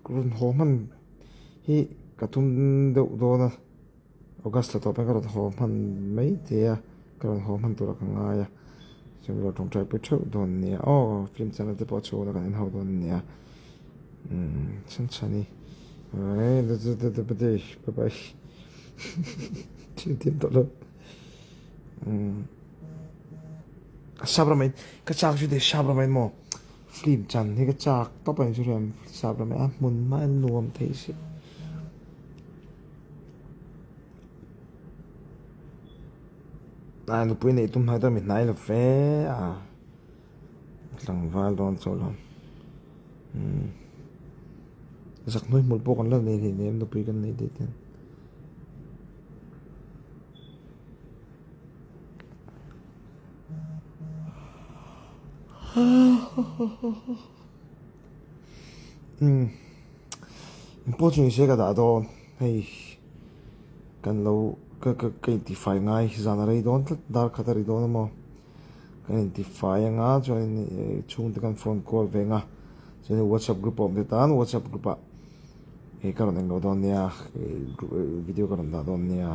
run homan hi katum deuh dawna August la topen karon hawm han mai te karon hawm han tura ka ngaia similar tong trai pe theu don nia film channel te pawh chu na kan in ho don nia chan chani the bye bye tim tolo sabramai ka chak ju de sabramai mo film chan hi ka chak to pa ju ram sabramai a mun ma nuam thei si nupui nei tum hai ta mi nai lo fe tlang val don cholom zak noi mul po kan la nei hi nem nupui kan nei de ten important se ka da don hei kan lo ka identify ngai zana rei don dar khatari don mo kan identify nga join chung te kan phone call venga join WhatsApp group om de tan WhatsApp group a karon eng lo don nia video karon da don nia